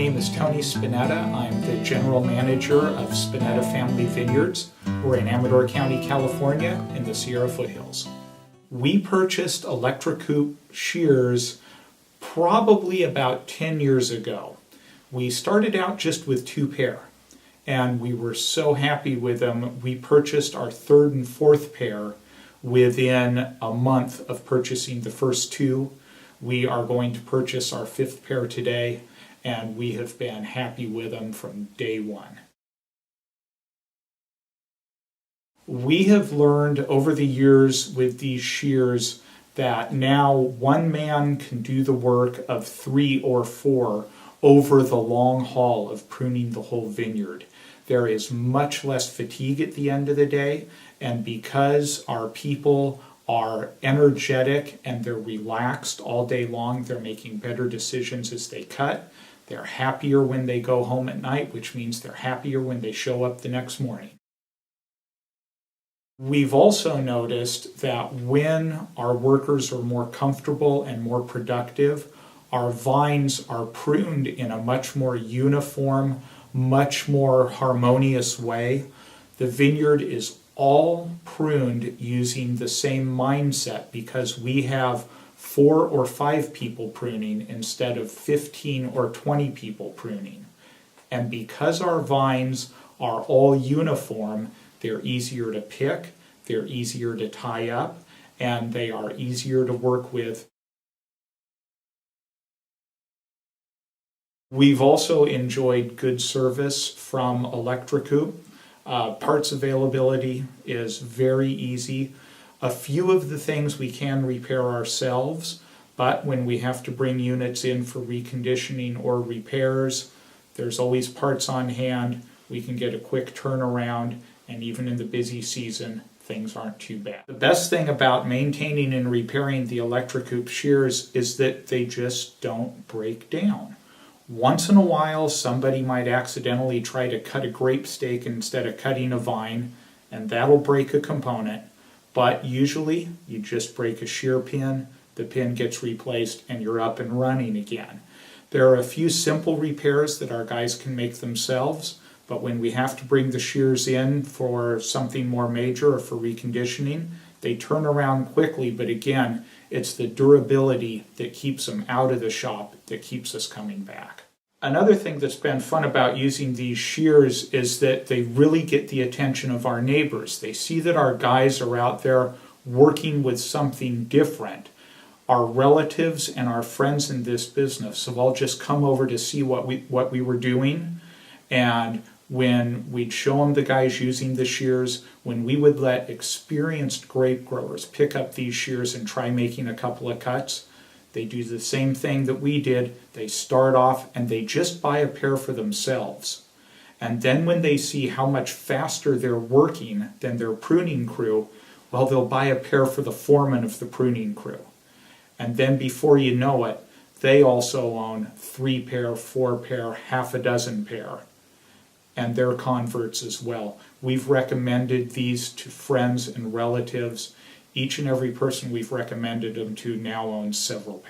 name is Tony Spinetta. I'm the general manager of Spinetta Family Vineyards. We're in Amador County, California in the Sierra foothills. We purchased Electrocoup shears probably about 10 years ago. We started out just with 2 pair and we were so happy with them. We purchased our 3rd and 4th pair within a month of purchasing the first 2. We are going to purchase our 5th pair today, and we have been happy with them from day one. We have learned over the years with these shears that now one man can do the work of 3 or 4 over the long haul of pruning the whole vineyard. There is much less fatigue at the end of the day, and because our people are energetic and they're relaxed all day long, they're making better decisions as they cut. They're happier when they go home at night, which means they're happier when they show up the next morning. We've also noticed that when our workers are more comfortable and more productive, our vines are pruned in a much more uniform, much more harmonious way. The vineyard is all pruned using the same mindset because we have 4 or 5 people pruning instead of 15 or 20 people pruning. And because our vines are all uniform, they're easier to pick, they're easier to tie up, and they are easier to work with. We've also enjoyed good service from Electrocoup. Parts availability is very easy. A few of the things we can repair ourselves, but when we have to bring units in for reconditioning or repairs, there's always parts on hand. We can get a quick turnaround, and even in the busy season, things aren't too bad. The best thing about maintaining and repairing the Electrocoup shears is that they just don't break down. Once in a while, somebody might accidentally try to cut a grape stake instead of cutting a vine, and that'll break a component. But usually, you just break a shear pin, the pin gets replaced, and you're up and running again. There are a few simple repairs that our guys can make themselves, but when we have to bring the shears in for something more major or for reconditioning, they turn around quickly, but again, it's the durability that keeps them out of the shop that keeps us coming back. Another thing that's been fun about using these shears is that they really get the attention of our neighbors. They see that our guys are out there working with something different. Our relatives and our friends in this business have all just come over to see what we were doing, and when we'd show them the guys using the shears, when we would let experienced grape growers pick up these shears and try making a couple of cuts, they do the same thing that we did. They start off and they just buy a pair for themselves. And then when they see how much faster they're working than their pruning crew, well, they'll buy a pair for the foreman of the pruning crew. And then before you know it, they also own 3 pair, 4 pair, half a dozen pair. And they're converts as well. We've recommended these to friends and relatives. Each and every person we've recommended them to now owns several pairs.